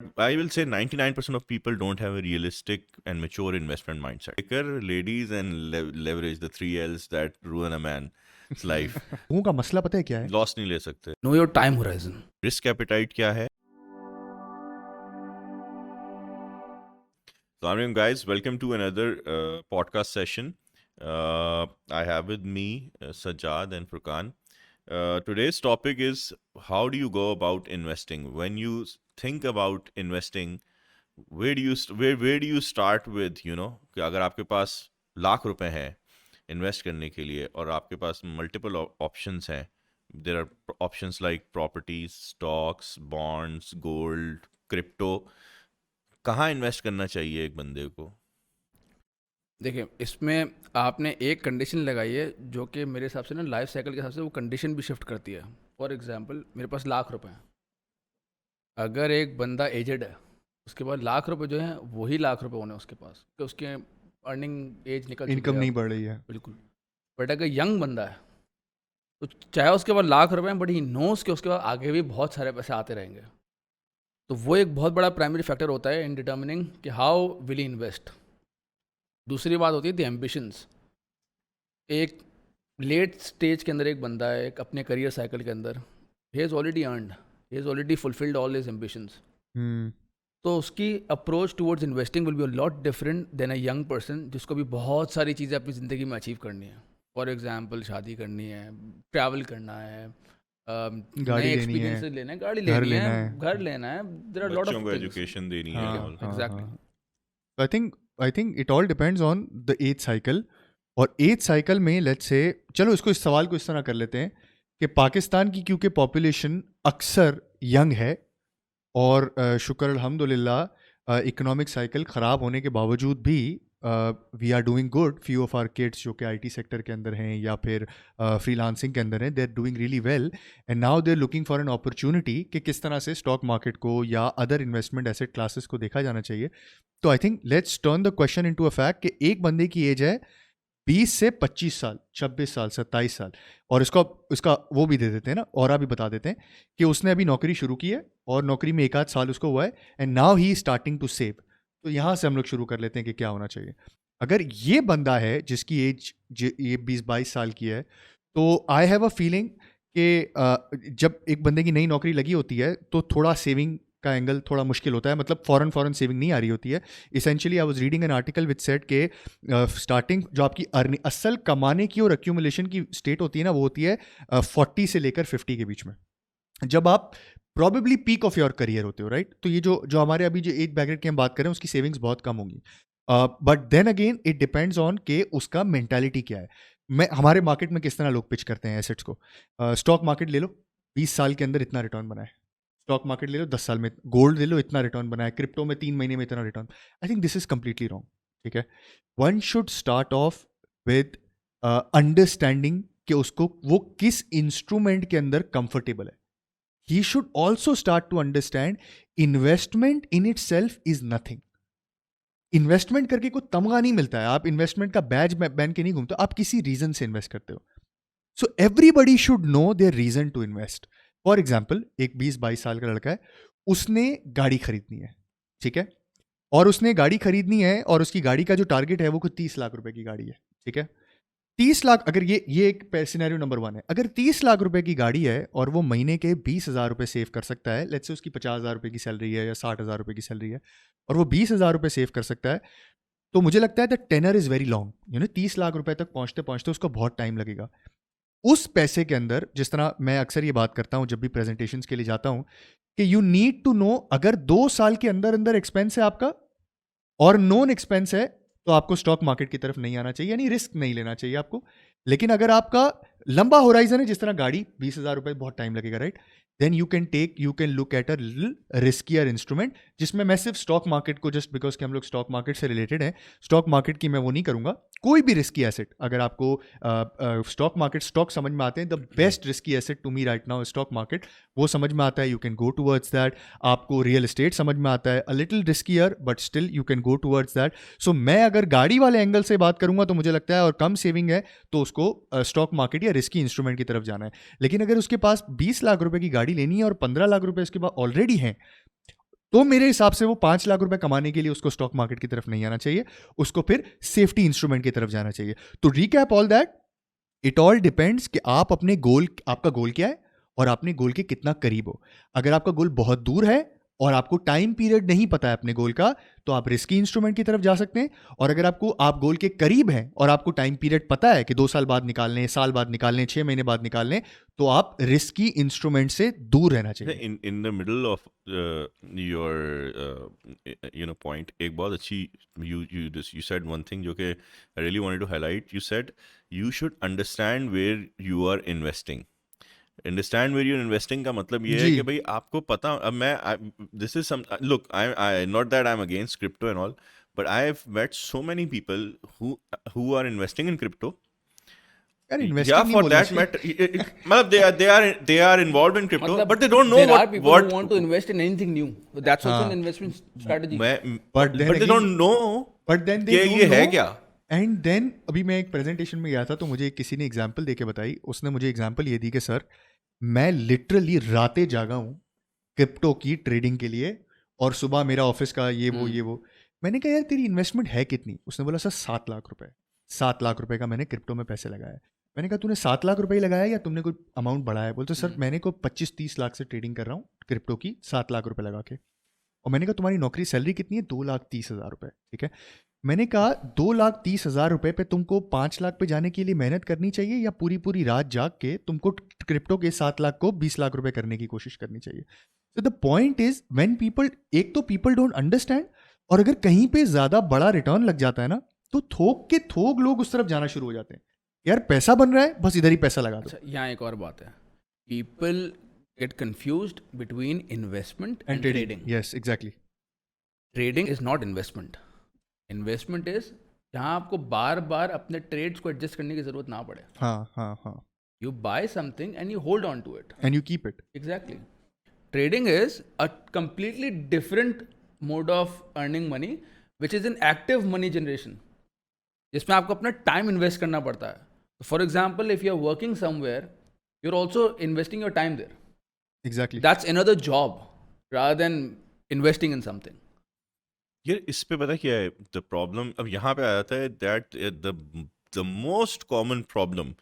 I will say 99% of people don't have a realistic and mature investment mindset. Liquor, ladies, and leverage, the three L's that ruin a man's life. लोगों का मसला पता है क्या है? Loss नहीं ले सकते. Know your time horizon. Risk appetite क्या है? So, guys, welcome to another podcast session. I have with me Sajjad and Furqan. Today's topic is how do you go about investing? When you think about investing, where do you start with, कि अगर आपके पास लाख रुपए हैं invest करने के लिए और आपके पास मल्टीपल ऑप्शंस हैं. There are options like properties, stocks, bonds, gold, crypto. कहाँ इन्वेस्ट करना चाहिए एक बंदे को? देखिए, इसमें आपने एक कंडीशन लगाई है जो कि मेरे हिसाब से ना लाइफ साइकिल के हिसाब से वो कंडीशन भी शिफ्ट करती है. फॉर एग्जांपल, मेरे पास लाख रुपए हैं. अगर एक बंदा एजेड है, उसके बाद लाख रुपए जो हैं वही लाख रुपए होने उसके पास, कि उसके अर्निंग एज निकल चुकी इनकम है. नहीं बढ़ रही है. बिल्कुल. बट अगर यंग बंदा है तो चाहे उसके पास लाख रुपए हैं, बट ही नोस कि उसके बाद आगे भी बहुत सारे पैसे आते रहेंगे. तो वो एक बहुत बड़ा प्राइमरी फैक्टर होता है इन डिटर्मिनिंग कि हाउ विल ही इन्वेस्ट. दूसरी बात होती है द एम्बिशंस. एक लेट स्टेज के अंदर एक बंदा है, एक अपने करियर साइकिल के अंदर, he has already earned, he has already fulfilled all his ambitions. तो उसकी approach towards investing will be a lot different than a young person जिसको भी बहुत सारी चीज़ें अपनी ज़िंदगी में अचीव करनी है. फॉर एग्जांपल, शादी करनी है, ट्रैवल करना है, गाड़ी नए लेनी है, एक्सपीरियंसेस लेना है, गाड़ी घर लेनी लेना है, है. घर लेना है. देयर आर लॉट बच्चों ऑफ को थिंग्स. एजुकेशन देनी है. हाँ, exactly. I think it all depends on the age cycle. और एज साइकिल में लेट्स से, चलो इसको, इस सवाल को इस तरह कर लेते हैं कि पाकिस्तान की क्योंकि पॉपुलेशन अक्सर यंग है और शुक्र अल्हम्दुलिल्लाह इकोनॉमिक साइकिल ख़राब होने के बावजूद भी we are doing good. Few of our kids जो कि आईटी सेक्टर के अंदर हैं या फिर फ्रीलांसिंग के अंदर हैं, they are doing really well and now they are looking for an opportunity कि किस तरह से स्टॉक मार्केट को या अदर इन्वेस्टमेंट एसेट क्लासेस को देखा जाना चाहिए. तो I think let's turn the question into a fact कि एक बंदे की एज है 20 से 25 साल, 26 साल, 27 साल, और इसका वो भी दे देते हैं ना, और भी बता देते हैं कि उसने अभी नौकरी शुरू की है और नौकरी में 1 आध साल उसको हुआ है and now he starting to save. तो यहाँ से हम लोग शुरू कर लेते हैं कि क्या होना चाहिए. अगर ये बंदा है जिसकी एज ये 20-22 साल की है, तो आई हैव अ फीलिंग कि जब एक बंदे की नई नौकरी लगी होती है तो थोड़ा सेविंग का एंगल थोड़ा मुश्किल होता है. मतलब फॉरन सेविंग नहीं आ रही होती है. Essentially I was reading an article which said के स्टार्टिंग जो आपकी अर्निंग, असल कमाने की और एक्यूमुलेशन की स्टेट होती है ना, वो होती है 40 से लेकर 50 के बीच में, जब आप probably peak of your career होते हो, राइट. तो ये जो हमारे अभी जो एज ब्रैकेट की हम बात करें उसकी सेविंग्स बहुत कम होंगी. But then again it depends on के उसका मेंटालिटी क्या है. हमारे मार्केट में किस तरह लोग पिच करते हैं एसेट्स को. स्टॉक मार्केट ले लो, 20 साल के अंदर इतना रिटर्न बनाए. स्टॉक मार्केट ले लो, 10 साल में. गोल्ड ले लो, इतना रिटर्न बनाए. क्रिप्टो में 3 महीने में इतना return. I think this is completely wrong. ठीक है. One should start off with understanding कि उसको वो किस इंस्ट्रूमेंट के अंदर कंफर्टेबल है. He should also start to understand investment in itself is nothing. Investment करके कोई तमगा नहीं मिलता है. आप इन्वेस्टमेंट का बैज पहन के नहीं घूमते, आप किसी रीजन से इन्वेस्ट करते हो. So everybody should know their reason to invest. For example, एक 20-22 साल का लड़का है, उसने गाड़ी खरीदनी है, ठीक है, और उसने गाड़ी खरीदनी है और उसकी गाड़ी का जो टारगेट है वो कुछ 30 लाख रुपए की गाड़ी है. ठीक है. 30 लाख, अगर ये एक सिनेरियो नंबर 1 है. अगर 30 लाख रुपए की गाड़ी है और वो महीने के 20,000 रुपए सेव कर सकता है, लेट्स से उसकी 50,000 रुपए की सैलरी है या 60,000 रुपए की सैलरी है, और वो 20,000 रुपए सेव कर सकता है, तो मुझे लगता है the tenure is very long. 30 lakh रुपए तक पहुंचते पहुंचते उसको बहुत टाइम लगेगा. उस पैसे के अंदर, जिस तरह मैं अक्सर ये बात करता हूं जब भी प्रेजेंटेशंस के लिए जाता हूं, कि यू नीड टू नो, अगर 2 साल के अंदर अंदर एक्सपेंस है आपका और नॉन एक्सपेंस है, तो आपको स्टॉक मार्केट की तरफ नहीं आना चाहिए, यानी रिस्क नहीं लेना चाहिए आपको. लेकिन अगर आपका लंबा होराइजन है, जिस तरह गाड़ी 20,000 रुपए, बहुत टाइम लगेगा, right, then you can look at a little riskier instrument. जिसमें मैं सिर्फ स्टॉक मार्केट को, जस्ट बिकॉज कि हम लोग स्टॉक मार्केट से रिलेटेड हैं, स्टॉक मार्केट की मैं वो नहीं करूंगा. कोई भी रिस्की एसेट, अगर आपको स्टॉक समझ में आते हैं, the best risky asset to me right now stock market, वो समझ में आता है, you can go towards that. आपको रियल एस्टेट समझ में आता है, a little riskier but still you can go towards that. So मैं अगर गाड़ी वाले एंगल से बात करूंगा तो मुझे लगता है, और कम सेविंग है तो उसको स्टॉक मार्केट या रिस्की इंस्ट्रूमेंट की तरफ जाना है. लेकिन अगर उसके पास 20 लाख रुपए की गाड़ी लेनी है और 15 लाख रुपए उसके पास ऑलरेडी हैं, तो मेरे हिसाब से वो 5 लाख रुपए कमाने के लिए उसको स्टॉक मार्केट की तरफ नहीं आना चाहिए, उसको फिर सेफ्टी इंस्ट्रूमेंट की तरफ जाना चाहिए. तो recap all that, it all depends कि आप अपने गोल, आपका गोल क्या है और आपने गोल के कितना करीब हो. अगर आपका गोल बहुत दूर है और आपको टाइम पीरियड नहीं पता है अपने गोल का, तो आप रिस्की इंस्ट्रूमेंट की तरफ जा सकते हैं. और अगर आप गोल के करीब हैं और आपको टाइम पीरियड पता है कि 2 साल बाद निकालने, साल बाद निकालने, 6 महीने बाद निकालने, तो आप रिस्की इंस्ट्रूमेंट से दूर रहना चाहिए. in the middle of your point, एक बहुत अच्छी you said one thing जो कि I really wanted to highlight. You said you should understand where you are investing. Understand where you're investing का मतलब ये है जी. कि भाई आपको पता, अब मैं this is some look, I not that I am against crypto and all, but I have met so many people who are investing in crypto. यार Yeah, इन्वेस्टिंग नहीं for बोलना that चाहिए. matter, मतलब they are involved in crypto, मतलब but they don't know there are what people who want to invest in anything new. That's also हाँ. an investment strategy. But then but they again- don't know But then they कि don't ये है know. क्या. And then अभी मैं एक presentation में गया था, तो मुझे किसी ने एग्जाम्पल दे के बताई. उसने मुझे एग्जाम्पल ये दी कि सर मैं लिटरली रातें जागा हूँ क्रिप्टो की ट्रेडिंग के लिए, और सुबह मेरा ऑफिस का ये वो. मैंने कहा यार तेरी इन्वेस्टमेंट है कितनी? उसने बोला सर 7 लाख रुपए. 7 लाख रुपए का मैंने क्रिप्टो में पैसे लगाया. मैंने कहा तूने 7 लाख रुपए ही लगाया या तुमने कोई अमाउंट बढ़ाया? बोलते सर मैंने को 25-30 लाख से ट्रेडिंग कर रहा हूँ क्रिप्टो की, 7 लाख रुपए लगा के. और मैंने कहा तुम्हारी नौकरी सैलरी कितनी है? 2,30,000 रुपए. ठीक है. मैंने कहा 2,30,000 रुपए पे तुमको 5 लाख पे जाने के लिए मेहनत करनी चाहिए या पूरी पूरी रात जाग के तुमको क्रिप्टो के 7 लाख को 20 लाख रुपए करने की कोशिश करनी चाहिए? So the point is when people, एक तो पीपल डोंट अंडरस्टैंड, और अगर कहीं पे ज्यादा बड़ा रिटर्न लग जाता है ना, तो थोक के थोक लोग उस तरफ जाना शुरू हो जाते हैं. यार पैसा बन रहा है, बस इधर ही पैसा लगा दो. अच्छा, यहाँ एक और बात है. People get confused between investment and trading. Yes exactly. Trading is not investment. Investment is जहाँ आपको बार बार अपने ट्रेड्स को एडजस्ट करने की जरूरत ना पड़े. हाँ. You buy something and you hold on to it. And you keep it. Exactly. Trading is a completely different mode of earning money, which is an active money generation, जिसमें आपको अपना टाइम इन्वेस्ट करना पड़ता है. For example, if you are working somewhere, you are also investing your time there. Exactly. That's another job rather than investing in something. यार इस पे पता क्या है द प्रॉब्लम, अब यहाँ पे आ जाता है that the most common problem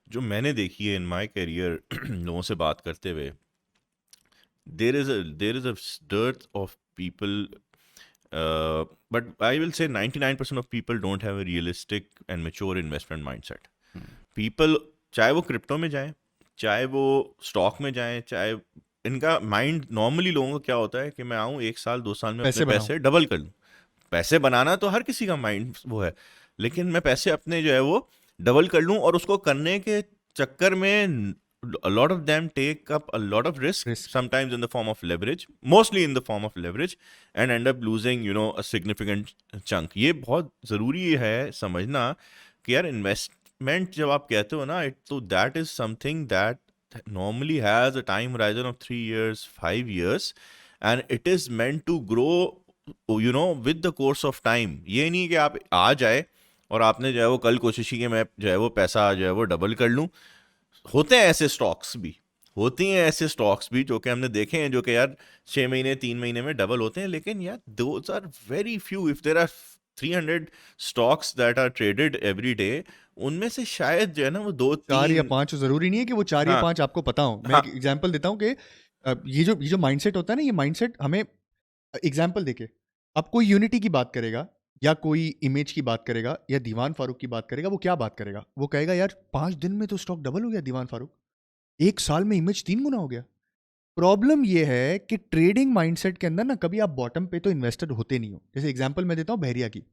जो मैंने देखी है इन माय करियर लोगों से बात करते हुए, there is a dearth of people, but I will say 99% of people don't have a realistic and mature investment mindset. People, चाहे वो क्रिप्टो में जाए, चाहे वो स्टॉक में जाए, चाहे इनका माइंड, नॉर्मली लोगों का क्या होता है कि मैं आऊँ 1 साल 2 साल में पैसे अपने पैसे डबल कर लूँ. पैसे बनाना तो हर किसी का माइंड वो है, लेकिन मैं पैसे अपने जो है वो डबल कर लूँ, और उसको करने के चक्कर में a lot of them take up a lot of risk, sometimes in the form of leverage, mostly in the form of leverage, and end up losing a significant chunk. ये बहुत ज़रूरी है समझना कि यार इन्वेस्टमेंट जब आप कहते हो ना, तो that is something that normally has a time horizon of 3 years, 5 years, and it is meant to grow with the course of time. ये नहीं कि आप आ जाए और आपने जो है वो कल कोशिश की कि मैं जो है वो पैसा जो है वो डबल कर लूँ. होते हैं ऐसे स्टॉक्स भी, होती हैं ऐसे स्टॉक्स भी जो कि हमने देखे हैं, जो कि यार 6 महीने 3 महीने में डबल होते हैं, लेकिन यार those are very few. If there are 300 stocks that are traded every day, उनमें से शायद जो है ना वो 4 या 5, जरूरी नहीं है कि वो 4 या 5 आपको पता हो. मैं एक एग्जांपल देता हूँ कि ये जो माइंडसेट होता है ना, ये माइंडसेट हमें एग्जांपल देके, अब कोई यूनिटी की बात करेगा या कोई इमेज की बात करेगा या दीवान फारूक की बात करेगा, वो क्या बात करेगा? वो कहेगा यार 5 दिन में तो स्टॉक डबल हो गया दीवान फारूक, 1 साल में इमेज 3 गुना हो गया. प्रॉब्लम ये है कि ट्रेडिंग माइंडसेट के अंदर ना कभी आप बॉटम पे तो इन्वेस्टेड होते नहीं हो. जैसे एग्जांपल मैं देता हूँ बहरिया की.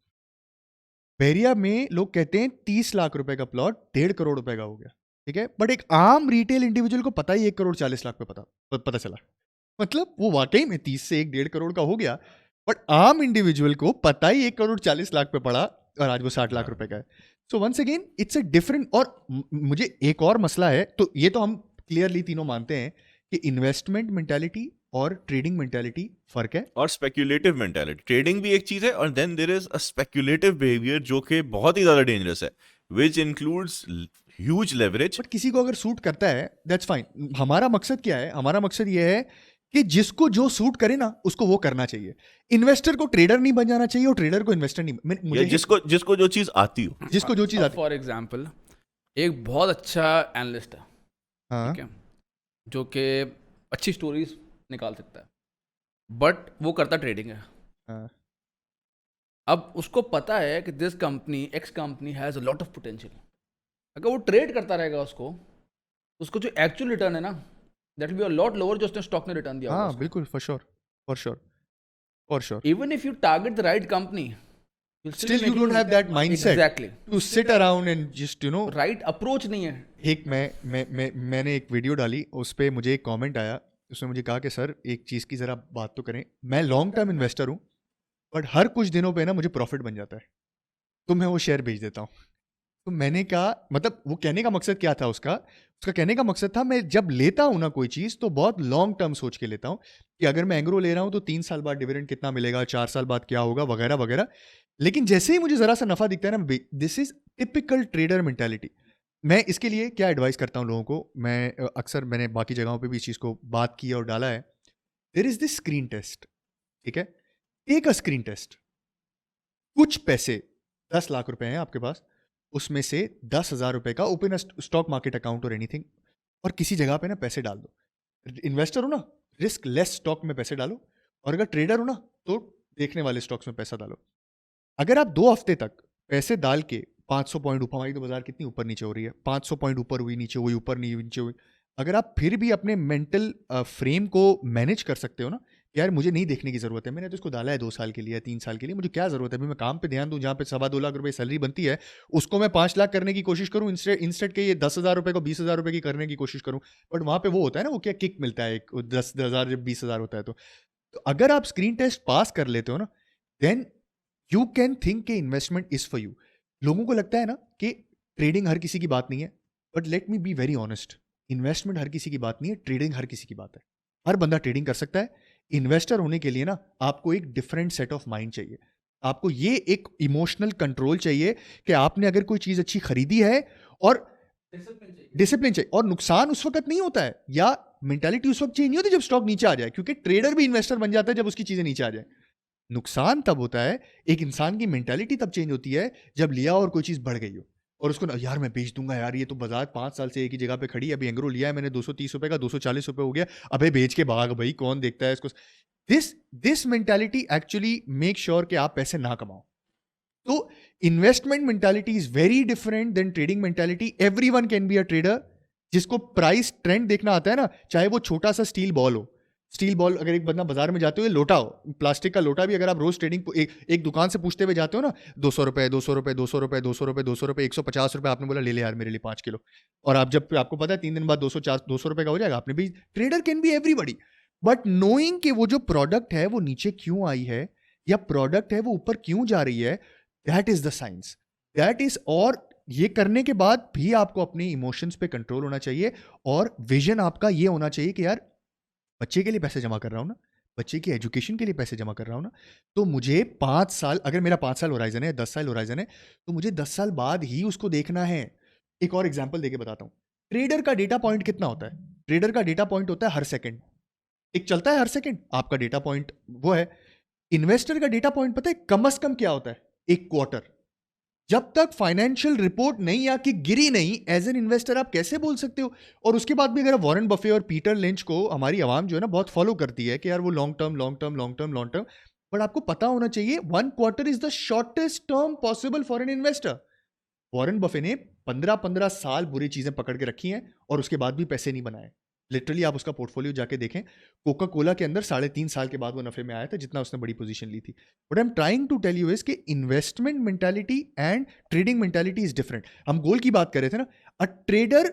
बहरिया में लोग कहते हैं 30 लाख रुपए का प्लॉट 1.5 करोड़ रुपए का हो गया. ठीक है, बट एक आम रिटेल इंडिविजुअल को पता ही 1 करोड़ 40 लाख पे पता चला. मतलब वो वाकई में 30 से 1.5 करोड़ का हो गया, बट आम इंडिविजुअल को पता ही 1 करोड़ 40 लाख पे पड़ा और आज वो 60 लाख रुपए का है. So once again it's a different. और मुझे एक और मसला है, तो ये तो हम क्लियरली तीनों मानते हैं कि इन्वेस्टमेंट मेंटालिटी और ट्रेडिंग मेंटालिटी फर्क है. और स्पेक्यूलेटिव मेंटालिटी, ट्रेडिंग भी एक चीज है, और then there is a speculative behaviour जो कि बहुत ही ज्यादा डेंजरस है, which includes huge leverage. But किसी को अगर सूट करता है दैट्स फाइन. हमारा मकसद क्या है? हमारा मकसद ये है कि जिसको जो सूट करे ना उसको वो करना चाहिए। इन्वेस्टर को ट्रेडर नहीं बन जाना चाहिए और ट्रेडर को इन्वेस्टर नहीं या मुझे जिसको जो चीज आती हो। जिसको जो चीज आती फॉर एग्जाम्पल एक बहुत अच्छा एनालिस्ट है, हाँ ठीक है, जो कि अच्छी स्टोरीज निकाल सकता है, बट वो करता ट्रेडिंग है। हाँ अब उसको पता है कि this company x company has a lot of potential. अगर वो ट्रेड करता रहेगा उसको जो एक्चुअल रिटर्न है ना, that will be a lot lower जो उसने स्टॉक ने रिटर्न दिया होगा हाँ उसको। बिल्कुल, for sure for sure for sure. Even if you target the right company, Still you don't have that mindset exactly to sit around and just right approach नहीं है। एक मैंने एक वीडियो डाली, उस पर मुझे एक कमेंट आया, उसने मुझे कहा कि सर एक चीज़ की ज़रा बात तो करें, मैं लॉन्ग टर्म इन्वेस्टर हूँ बट हर कुछ दिनों पे ना मुझे प्रॉफिट बन जाता है तो मैं वो शेयर बेच देता हूँ। तो मैंने कहा मतलब वो कहने का मकसद क्या था, उसका कहने का मकसद था मैं जब लेता हूँ ना कोई चीज़ तो बहुत लॉन्ग टर्म सोच के लेता हूँ कि अगर मैं एंग्रो ले रहा हूँ तो 3 साल बाद डिविडेंड कितना मिलेगा, 4 साल बाद क्या होगा, वगैरह वगैरह। लेकिन जैसे ही मुझे ज़रा सा नफ़ा दिखता है ना, this is typical trader mentality. मैं इसके लिए क्या एडवाइस करता हूँ लोगों को, मैं अक्सर मैंने बाकी जगहों पे भी इस चीज़ को बात की और डाला है। There is this screen test, ठीक है, टेक अ स्क्रीन टेस्ट। कुछ पैसे 10 लाख रुपए हैं आपके पास, उसमें से 10,000 रुपए का open a stock market account और एनीथिंग, और किसी जगह पे ना पैसे डाल दो। इन्वेस्टर हो ना, रिस्क लेस स्टॉक में पैसे डालो, और अगर ट्रेडर हो ना तो देखने वाले स्टॉक्स में पैसा डालो। अगर आप 2 हफ्ते तक पैसे डाल के 500 पॉइंट ऊपर, हमारी तो बाजार कितनी ऊपर नीचे हो रही है, 500 पॉइंट ऊपर हुई नीचे हुई, ऊपर नीचे हुई, अगर आप फिर भी अपने मेंटल फ्रेम को मैनेज कर सकते हो ना, यार मुझे नहीं देखने की जरूरत है, मैंने तो इसको डाला है 2 साल के लिए 3 साल के लिए, मुझे क्या जरूरत है, अभी मैं काम पे ध्यान दूं, जहाँ पे 2.25 लाख रुपए सैलरी बनती है उसको मैं 5 लाख करने की कोशिश करूं, इंस्टेड के ये 10,000 रुपए को 20,000 रुपए की करने की कोशिश करूं। बट वहां पे वो होता है ना, वो क्या किक मिलता है, एक 10,000 जब 20,000 होता है तो अगर आप स्क्रीन टेस्ट पास कर लेते हो ना, देन यू कैन थिंक के इन्वेस्टमेंट इज फॉर यू। लोगों को लगता है ना कि ट्रेडिंग हर किसी की बात नहीं है, but let me be very honest, investment हर किसी की बात नहीं है, ट्रेडिंग हर किसी की बात है। हर बंदा ट्रेडिंग कर सकता है। इन्वेस्टर होने के लिए ना आपको एक डिफरेंट सेट ऑफ माइंड चाहिए, आपको ये एक इमोशनल कंट्रोल चाहिए कि आपने अगर कोई चीज अच्छी खरीदी है और डिसिप्लिन चाहिए, और नुकसान उस वक्त नहीं होता है या मेंटालिटी उस वक्त चेंज नहीं होती जब स्टॉक नीचे आ जाए, क्योंकि ट्रेडर भी इन्वेस्टर बन जाता है जब उसकी चीजें नीचे आ जाए। नुकसान तब होता है, एक इंसान की मेंटालिटी तब चेंज होती है जब लिया और कोई चीज बढ़ गई हो और उसको ना यार मैं बेच दूंगा यार, ये तो बाजार 5 साल से एक ही जगह पे खड़ी है, अभी एंग्रो लिया है मैंने 230 रुपए का, 240 रुपए हो गया, अबे बेच के भाग भाई, कौन देखता है इसको। This mentality actually make sure कि आप पैसे ना कमाओ। तो investment mentality is very different than trading mentality. Everyone can be a trader. जिसको प्राइस ट्रेंड देखना आता है ना, चाहे वो छोटा सा स्टील बॉल हो, स्टील बॉल अगर एक बंदा बाजार में जाते हुए लोटा हो, प्लास्टिक का लोटा भी अगर आप रोज ट्रेडिंग एक दुकान से पूछते हुए जाते हो ना, 200 रुपए 200 रुपए 200 रुपए 200 रुपए 200 रुपए 150 रुपए, आपने बोला ले ले यार मेरे लिए 5 किलो, और आप जब आपको पता है 3 दिन बाद 200 रुपए का हो जाएगा, आपने भी। Trader can be everybody, but knowing कि वो जो प्रोडक्ट है वो नीचे क्यों आई है या प्रोडक्ट है वो ऊपर क्यों जा रही है, that is the science, that is. और ये करने के बाद भी आपको अपने इमोशंस पे कंट्रोल होना चाहिए, और विजन आपका ये होना चाहिए कि यार बच्चे के लिए पैसे जमा कर रहा हूं ना, बच्चे की एजुकेशन के लिए पैसे जमा कर रहा हूं ना, तो मुझे 5 साल, अगर मेरा 5 साल होराइजन है, 10 साल होराइजन है, तो मुझे 10 साल बाद ही उसको देखना है। एक और एग्जांपल देके बताता हूं। ट्रेडर का डेटा पॉइंट कितना होता है? ट्रेडर का डेटा पॉइंट होता है हर सेकंड, एक चलता है हर सेकंड, आपका डेटा पॉइंट वो है। इन्वेस्टर का डेटा पॉइंट पता है कम से कम क्या होता है? एक क्वार्टर। जब तक फाइनेंशियल रिपोर्ट नहीं आके गिरी नहीं, एज एन इन्वेस्टर आप कैसे बोल सकते हो? और उसके बाद भी अगर वॉरेन बफे और पीटर लिंच को हमारी आवाम जो है ना बहुत फॉलो करती है कि यार वो long term long term long term long term, but आपको पता होना चाहिए 1 quarter is the shortest term possible for an investor. Warren Buffett ने 15-15 साल बुरी चीजें पकड़ के रखी हैं और उसके बाद भी पैसे नहीं बनाए। लिटरली आप उसका पोर्टफोलियो जाके देखें, कोका कोला के अंदर 3.5 साल के बाद वो नफे में आया था जितना उसने बड़ी पोजीशन ली थी। But I am trying to tell you is कि investment mentality and trading mentality is different. हम गोल की बात कर रहे थे ना, a trader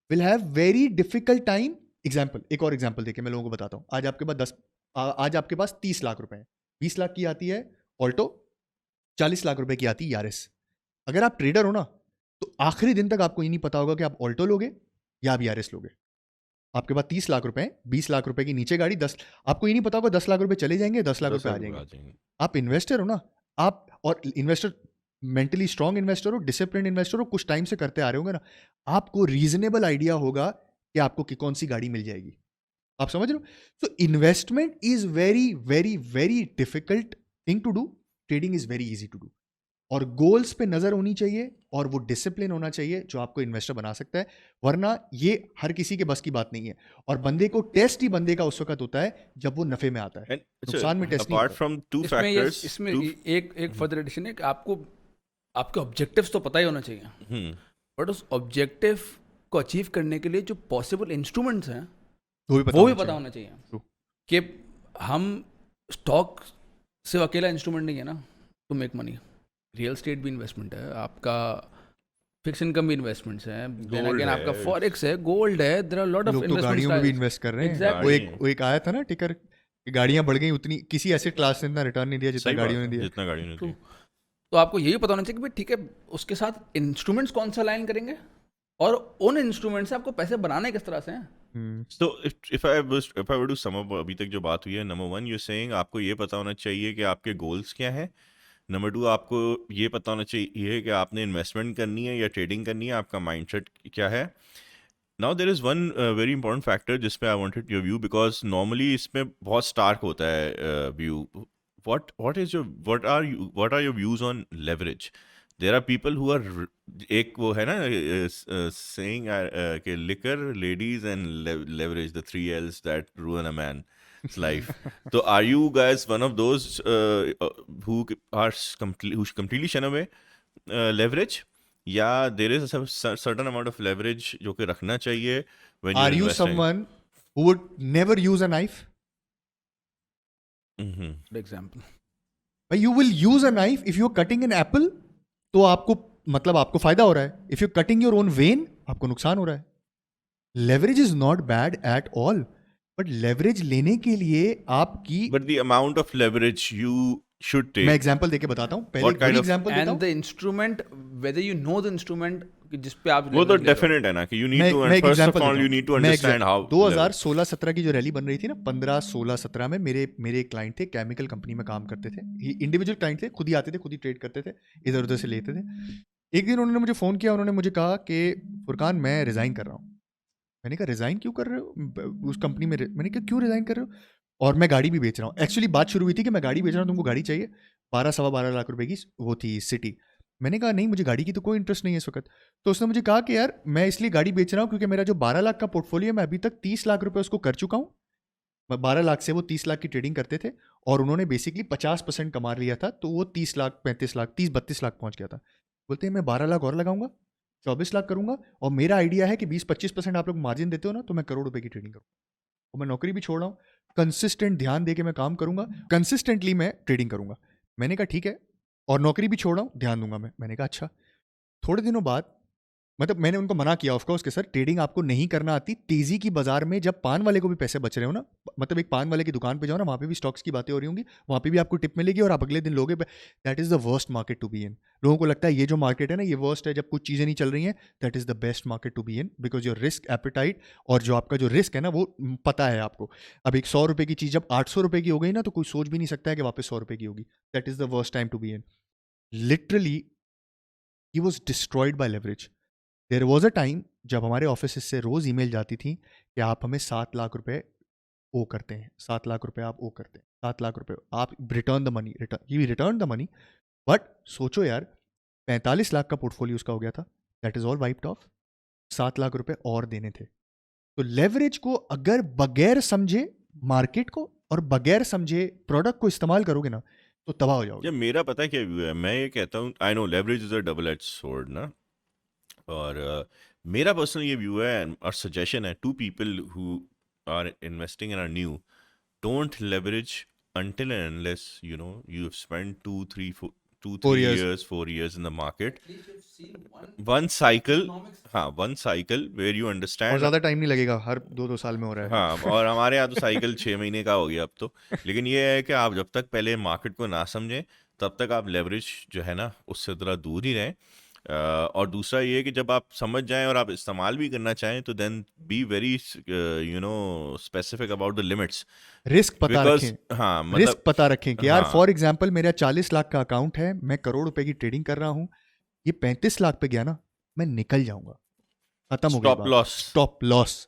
will have very difficult time. Example, एक और एग्जाम्पल देके मैं लोगों को बताता हूँ। आज आपके पास 30 लाख रुपए हैं, 20 लाख की आती है ऑल्टो, 40 लाख रुपए की आती है यारिस। अगर आप ट्रेडर हो ना तो आखिरी दिन तक आपको ये नहीं पता होगा कि आप ऑल्टो लोगे या आप यारिस लोगे। आपके पास 30 लाख रुपए हैं, 20 लाख रुपए की नीचे गाड़ी, 10, आपको ये नहीं पता होगा 10 लाख रुपए चले जाएंगे, 10 लाख 10 रुपए आ लाख रुपए जाएंगे। आप इन्वेस्टर हो ना, आप, और इन्वेस्टर मेंटली स्ट्रांग इन्वेस्टर हो, डिसिप्लिन इन्वेस्टर हो, कुछ टाइम से करते आ रहे होंगे ना, आपको रीजनेबल आइडिया होगा कि आपको कौन सी गाड़ी मिल जाएगी। आप समझ रहे हो? So investment is very very very difficult thing to do, trading is very easy to do. और गोल्स पे नजर होनी चाहिए और वो डिसिप्लिन होना चाहिए जो आपको इन्वेस्टर बना सकता है, वरना ये हर किसी के बस की बात नहीं है। और बंदे को टेस्ट ही बंदे का उस वक्त होता है जब वो नफे में आता है, And so, नुकसान में टेस्ट नहीं apart होता। from two इसमें ये factors, इसमें two, एक फर्दर एडिशन है कि आपको आपके ऑब्जेक्टिव्स तो पता ही होना चाहिए, hmm, बट उस ऑब्जेक्टिव को अचीव करने के लिए जो पॉसिबल इंस्ट्रूमेंट्स हैं वो भी वो भी पता होना चाहिए True. कि हम स्टॉक सिर्फ अकेला इंस्ट्रूमेंट नहीं है ना to make money. Real estate भी इन्वेस्टमेंट है, आपका फिक्स इनकम भी इन्वेस्टमेंट्स है, देन Gold अगेन आपका है। फॉरेक्स है, गोल्ड है, देयर आर लॉट ऑफ लोग तो गाड़ियों में भी इन्वेस्टमेंट। इन्वेस्ट कर रहे हैं। Exactly. वो एक आया था ना टिकर कि गाड़ियां बढ़ गई उतनी, किसी एसेट क्लास ने इतना रिटर्न नहीं दिया जितना सही बात गाड़ियों ने है, दिया। जितना गाड़ियों ने दिया। तो आपको यही पता होना चाहिए कि भाई ठीक है उसके साथ इंस्ट्रूमेंट्स कौन सा अलाइन करेंगे और उन इंस्ट्रूमेंट से आपको पैसे बनाने किस तरह से हैं। So if I were to sum up अभी तक जो बात हुई है, नंबर वन you're saying आपको ये पता होना चाहिए कि आपके गोल्स क्या है। नंबर टू आपको ये पता होना चाहिए कि आपने इन्वेस्टमेंट करनी है या ट्रेडिंग करनी है, आपका माइंडसेट क्या है। Now there is one very important factor जिस पे I wanted your view, because normally इसमें बहुत स्टार्क होता है view. what are your views on leverage? There are people who are एक वो है ना saying कि liquor, ladies and leverage, the 3 L's that ruin a man's life. So are you guys one of those who completely shun away leverage? या there is a certain amount of leverage जो कि रखना चाहिए when you're Are you investing? someone who would never use a knife? For example You will use a knife if you're cutting an apple, तो आपको मतलब आपको फायदा हो रहा है। If you're cutting your own vein, आपको नुकसान हो रहा है। Leverage is not bad at all, but leverage लेने के लिए आपकी, But the amount of leverage you should take. मैं एग्जांपल देके बताता हूँ। पहले What एक kind बड़ी of- एग्जांपल देता एंड हूँ। The instrument whether you know the instrument जिस पे आप वो तो leverage ले रहे हो। डेफिनेट है ना कि you need मैं to, मैं and एक first एग्जांपल of all देता you हूँ। need to मैं understand how 2016-17 की जो रैली बन रही थी ना, 15-16-17 में मेरे एक क्लाइंट थे, केमिकल कंपनी में काम करते थे। इंडिविजुअल क्लाइंट थे, खुद ही आते थे, खुद ही ट्रेड करते थे, इधर उधर से लेते थे। एक दिन उन्होंने मुझे फ़ोन किया, उन्होंने मुझे कहा कि फुरकान मैं रिज़ाइन कर रहा हूँ। मैंने कहा रिज़ाइन क्यों कर रहे हो उस कंपनी में? मैंने कहा क्यों रिज़ाइन कर रहे हो? और मैं गाड़ी भी बेच रहा हूँ। एक्चुअली बात शुरू हुई थी कि मैं गाड़ी बेच रहा हूँ, तुमको गाड़ी चाहिए। 12-12.5 लाख रुपए की वो थी सिटी। मैंने कहा नहीं, मुझे गाड़ी की तो कोई इंटरेस्ट नहीं है इस वक्त। तो उसने मुझे कहा कि यार मैं इसलिए गाड़ी बेच रहा हूँ क्योंकि मेरा जो 12 लाख का पोर्टफोलियो है, मैं अभी तक 30 लाख रुपए उसको कर चुका हूँ। 12 लाख से वो 30 लाख की ट्रेडिंग करते थे और उन्होंने बेसिकली 50% कमा लिया था, तो वो 30 लाख 35 लाख 30-32 लाख पहुंच गया था। बोलते हैं मैं 12 लाख और लगाऊंगा, 24 लाख करूंगा, और मेरा आइडिया है कि 20-25% आप लोग मार्जिन देते हो ना, तो मैं करोड़ रुपए की ट्रेडिंग करूँ। और मैं नौकरी भी छोड़ रहा हूँ, कंसिस्टेंट ध्यान दे के मैं काम करूंगा, कंसिस्टेंटली मैं ट्रेडिंग करूंगा। मैंने कहा ठीक है, और नौकरी भी छोड़ रहा हूँ, ध्यान दूंगा मैं। मैंने कहा अच्छा। थोड़े दिनों बाद, मतलब मैंने उनको मना किया ऑफ कोर्स कि सर ट्रेडिंग आपको नहीं करना आती। तेजी की बाजार में जब पान वाले को भी पैसे बच रहे हो ना, मतलब एक पान वाले की दुकान पे जाओ ना, वहाँ पे भी स्टॉक्स की बातें हो रही होंगी, वहाँ पे भी आपको टिप मिलेगी और आप अगले दिन लोगे। That is the worst market to be in. लोगों को लगता है ये जो मार्केट है ना, ये वर्स्ट है, जब कुछ चीज़ें नहीं चल रही हैं। That is the best market to be in, because your risk appetite और जो आपका जो रिस्क है ना, वो पता है आपको। अब एक 100 रुपये की चीज़ जब 800 रुपये की हो गई ना, तो कोई सोच भी नहीं सकता है कि वापस 100 रुपये की होगी। That is the worst time to be in. Literally he was destroyed by leverage. There was a time जब हमारे ऑफिस से रोज़ ईमेल जाती थी कि आप हमें 7 लाख रुपए ओ करते हैं, 7 लाख रुपए आप ओ करते हैं, 7 लाख रुपए आप return the money, return the money. But सोचो यार, 45 लाख का पोर्टफोलियो उसका हो गया था। That is all wiped off. 7 lakh रुपए और देने थे। तो लेवरेज को अगर बगैर समझे मार्केट को और बगैर समझे प्रोडक्ट को इस्तेमाल करोगे ना, तो तबाह हो जाओगे। या मेरा पता है क्या व्यू है, मैं ये कहता हूँ I know leverage is a double edge sword ना, और मेरा पर्सनल ये व्यू है और सजेशन है to people who are investing and are new, don't leverage until and unless you know you've spent 2-3 years 4 years in the market, one cycle, हाँ one cycle where you और understand। ज़्यादा time नहीं लगेगा, हर 2-2 साल में हो रहा है। हाँ, और हमारे यहाँ तो साइकिल 6 महीने का हो गया अब तो। लेकिन ये है कि आप जब तक पहले मार्केट को ना समझें, तब तक आप लेवरेज जो है ना उससे ज़रा दूर ही रहें। और दूसरा ये है कि जब आप समझ जाएं और आप इस्तेमाल भी करना चाहें, तो then be very specific about the limits, risk पता बिकॉज रखें। हाँ रिस्क मतलब पता रखें कि यार हाँ। फॉर एग्जांपल मेरा 40 लाख का अकाउंट है, मैं करोड़ रुपए की ट्रेडिंग कर रहा हूँ, ये 35 लाख पे गया ना, मैं निकल जाऊंगा, खत्म हो गई स्टॉप बात। लॉस। Stop loss.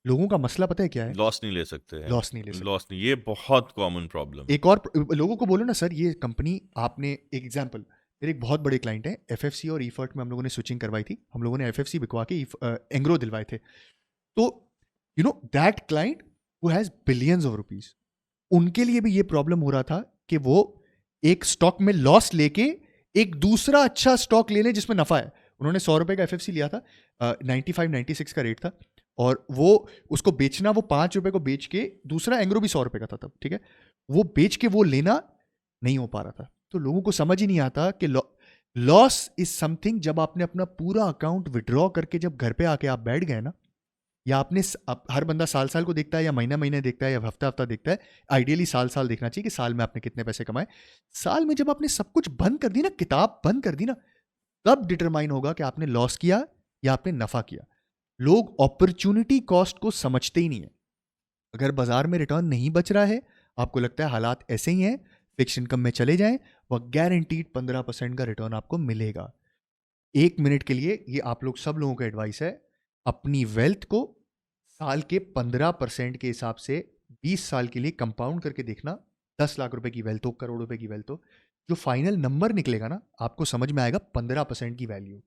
लोगों का मसला पता है क्या है? लॉस नहीं ले सकते हैं, लॉस नहीं ले सकते। लॉस नहीं, ये बहुत कॉमन प्रॉब्लम। एक और लोगों को बोलो ना सर, ये कंपनी आपने, एक एग्जांपल, मेरे एक बहुत बड़े क्लाइंट है एफएफसी और ईफर्ट में हम लोगों ने स्विचिंग करवाई थी, हम लोगों ने एफएफसी बिकवा के एंग्रो दिलवाए थे। तो you know that client who has billions of rupees, उनके लिए भी ये प्रॉब्लम हो रहा था कि वो एक स्टॉक में लॉस लेके एक दूसरा अच्छा स्टॉक ले लें जिसमें नफा है। उन्होंने 100 रुपए का एफएफसी लिया था, 95-96 का रेट था, और वो उसको बेचना, वो 5 रुपए को बेच के, दूसरा एंग्रो भी 100 रुपए का था तब, ठीक है, वो बेच के वो लेना नहीं हो पा रहा था। तो लोगों को समझ ही नहीं आता कि लॉस इज समथिंग, जब आपने अपना पूरा अकाउंट विड्रॉ करके जब घर पे आके आप बैठ गए ना, या आपने हर बंदा साल साल को देखता है या महीना महीने देखता है या हफ्ता हफ्ता देखता है, आइडियली साल साल देखना चाहिए कि साल में आपने कितने पैसे कमाए। साल में जब आपने सब कुछ बंद कर दी ना, किताब बंद कर दी ना, तब डिटरमाइन होगा कि आपने लॉस किया या आपने नफा किया। लोग अपॉर्चुनिटी कॉस्ट को समझते ही नहीं है। अगर बाजार में रिटर्न नहीं बच रहा है, आपको लगता है हालात ऐसे ही हैं, फिक्स इनकम में चले जाएं, वह गारंटीड 15% का रिटर्न आपको मिलेगा। 1 मिनट के लिए ये आप लोग सब लोगों का एडवाइस है, अपनी वेल्थ को साल के 15% के हिसाब से 20 साल के लिए कंपाउंड करके देखना। 10 लाख रुपए की वेल्थ हो, करोड़ रुपए की वेल्थ हो, जो फाइनल नंबर निकलेगा ना, आपको समझ में आएगा 15% की वैल्यू।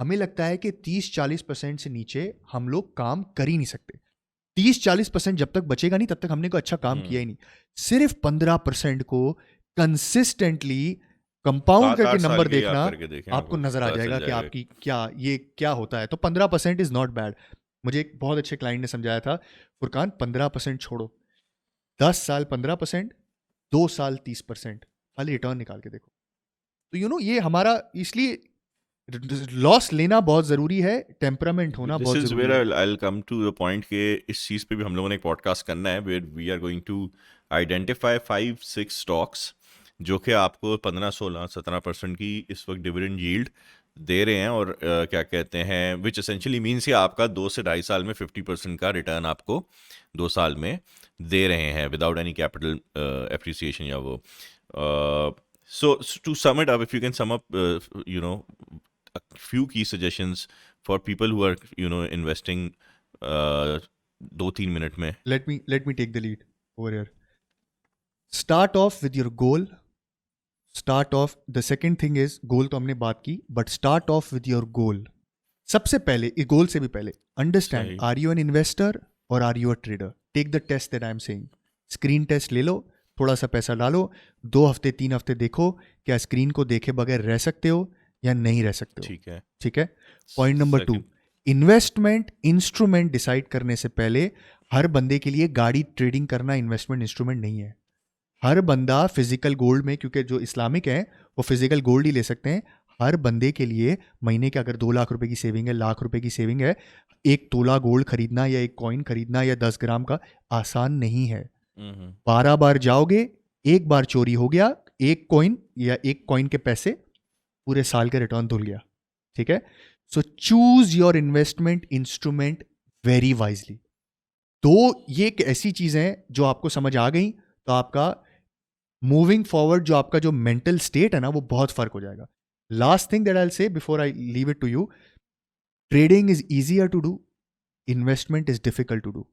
हमें लगता है कि 30-40% से नीचे हम लोग काम कर ही नहीं सकते। 30-40% जब तक बचेगा नहीं, तब तक हमने कोई अच्छा काम किया ही नहीं। सिर्फ 15% को कंसिस्टेंटली कंपाउंड करके 7-8 साल नंबर के लिए आप देखना, करके देखें, आपको नजर आ पता चल जाएगा कि जाएगा। आपकी क्या होता है। तो 15% इज नॉट बैड। मुझे एक बहुत अच्छे क्लाइंट ने समझाया था, फुरकान 15% छोड़ो, 10 साल 15%, 2 साल 30%, खाली रिटर्न निकाल के देखो। तो ये हमारा, इसलिए लॉस लेना बहुत जरूरी है, टेम्परामेंट होना दिस बहुत इज जरूरी वेयर है। I will come to the point कि इस चीज़ पे भी हम लोगों ने एक पॉडकास्ट करना है, where we are going to identify 5-6 stocks जो कि आपको 15-16-17% की इस वक्त डिविडेंड यील्ड दे रहे हैं, और क्या कहते हैं, विच एसेंशियली मीन्स कि आपका 2 से 2.5 साल में 50% का रिटर्न आपको 2 साल में दे रहे हैं विदाउट एनी कैपिटल एप्रिसिएशन या वो। So to sum it up, if you can sum up a few key suggestions for people who are investing 2-3 minute में। let me take the lead over here. Start off with your goal. Start off, the second thing is, goal तो हमने बात की, but start off with your goal. सबसे पहले, ये गोल से भी पहले अंडरस्टैंड, सही। आर यू एन इन्वेस्टर और are you a trader? Take the test that I am saying. Screen test ले लो, थोड़ा सा पैसा डालो, 2 हफ्ते 3 हफ्ते देखो, क्या स्क्रीन को देखे बगैर रह सकते हो या नहीं रह सकते हो। ठीक है। ठीक है। Point number 2, Second, investment instrument decide करने से पहले, हर बंदे के लिए गाड़ी ट्रेडिंग करना इन्वेस्टमेंट इंस्ट्रूमेंट नहीं है। हर बंदा फिजिकल गोल्ड में, क्योंकि जो इस्लामिक है वो फिजिकल गोल्ड ही ले सकते हैं, हर बंदे के लिए महीने के अगर 2 लाख रुपए की सेविंग है, लाख रुपए की सेविंग है, 1 तोला गोल्ड खरीदना या 1 कॉइन खरीदना या 10 ग्राम का आसान नहीं है। 12 बार जाओगे, 1 बार चोरी हो गया, 1 कॉइन या 1 कॉइन के पैसे, पूरे साल का रिटर्न धुल गया। ठीक है। So choose your investment instrument very wisely. तो ये एक ऐसी चीज है जो आपको समझ आ गई तो आपका मूविंग फॉरवर्ड, जो आपका जो मेंटल स्टेट है ना, वो बहुत फर्क हो जाएगा। Last thing that I will say before I leave it to you, trading is easier to do, investment is difficult to do.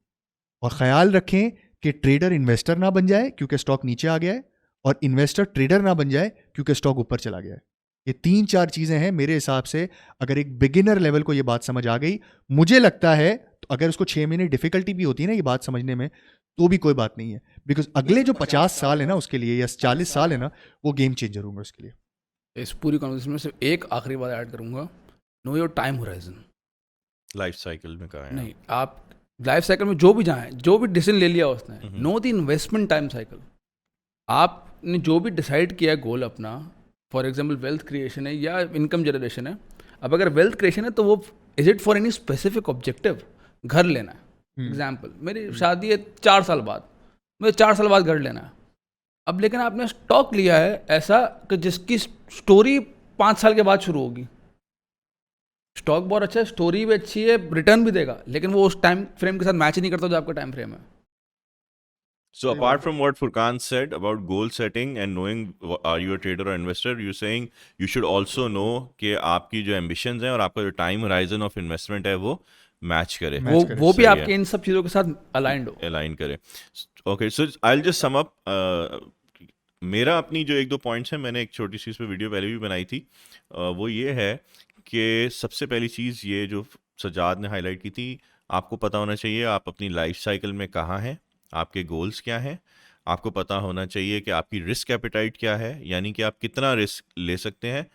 और ख्याल रखें कि ट्रेडर इन्वेस्टर ना बन जाए क्योंकि स्टॉक नीचे आ गया है, और इन्वेस्टर ट्रेडर ना बन जाए क्योंकि स्टॉक ऊपर चला गया है। ये 3-4 चीजें हैं मेरे हिसाब से। अगर एक बिगिनर लेवल को ये बात समझ आ गई, मुझे लगता है, तो अगर उसको 6 महीने डिफिकल्टी भी होती है ना ये बात समझने में, तो भी कोई बात नहीं है, बिकॉज अगले जो 50 साल है ना उसके लिए, या 40 साल है ना, वो गेम चेंजर होंगे उसके लिए। इस पूरी कॉन्वर्सेशन में सिर्फ एक आखिरी बात ऐड करूंगा, know your time horizon. Life cycle में कहा है नहीं, आप लाइफ साइकिल में जो भी जाएं, जो भी डिसीजन ले लिया उसने, know the investment time cycle. आपने जो भी डिसाइड किया है गोल अपना, फॉर एग्जांपल वेल्थ क्रिएशन है या इनकम जनरेशन है, अब अगर वेल्थ क्रिएशन है तो वो is it for any specific objective? घर लेना है एग्जाम्पल, मेरी शादी है 4 साल बाद, मुझे 4 साल बाद घर लेना है। अब लेकिन आपने स्टॉक लिया है ऐसा कि जिसकी स्टोरी 5 साल के बाद शुरू होगी। स्टॉक बहुत अच्छा है, स्टोरी भी अच्छी है, रिटर्न भी देगा, लेकिन वो उस टाइम फ्रेम के साथ मैच ही नहीं करता जो आपका टाइम फ्रेम है। So apart from what Furkan said about goal setting and knowing are you a trader or investor, you're saying you should also know कि आपकी जो ambitions हैं और आपका जो time horizon of investment है वो मैच करे, Match करे, वो भी सही है। आपके इन सब चीज़ों के साथ अलाइंड हो। अलाइन करे। Okay, so I will just sum up. मेरा अपनी जो एक दो पॉइंट्स हैं, मैंने एक छोटी सी इस पे वीडियो पहले भी बनाई थी, वो ये है कि सबसे पहली चीज़ ये जो सजाद ने हाईलाइट की थी, आपको पता होना चाहिए आप अपनी लाइफ साइकिल में कहाँ हैं, आपके गोल्स क्या हैं, आपको पता होना चाहिए कि आपकी रिस्क एपेटाइट क्या है, यानी कि आप कितना रिस्क ले सकते हैं,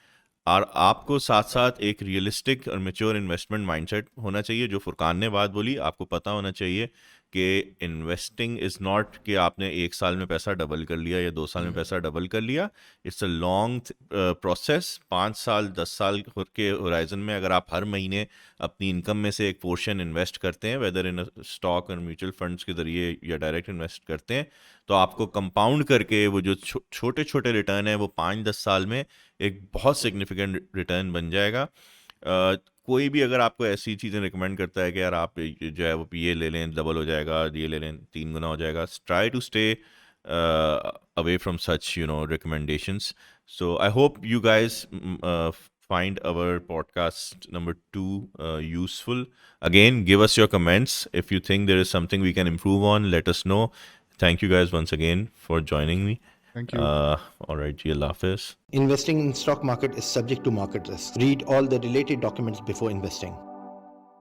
और आपको साथ साथ एक रियलिस्टिक और मेच्योर इन्वेस्टमेंट माइंडसेट होना चाहिए। जो फुरकान ने बात बोली, आपको पता होना चाहिए कि इन्वेस्टिंग इज़ नॉट कि आपने 1 साल में पैसा डबल कर लिया या 2 साल में पैसा डबल कर लिया। It's a long process. 5 साल 10 साल के होराइजन में अगर आप हर महीने अपनी इनकम में से एक पोर्शन इन्वेस्ट करते हैं, वेदर इन स्टॉक और म्यूचुअल फंड्स के जरिए या डायरेक्ट इन्वेस्ट करते हैं, तो आपको कंपाउंड करके वो जो छोटे छोटे रिटर्न है वो 5-10 साल में एक बहुत सिग्निफिकेंट रिटर्न बन जाएगा। कोई भी अगर आपको ऐसी चीज़ें रिकमेंड करता है कि यार आप जो है वो ये ले लें डबल हो जाएगा, ये ले लें 3 गुना हो जाएगा, try to stay away from such recommendations. So I hope you guys find our podcast number 2 useful. Again, give us your comments. If you think there is something we can improve on, let us know. Thank you guys once again for joining me. Thank you. All right, ji, Allah Hafiz. Investing in stock market is subject to market risk. Read all the related documents before investing.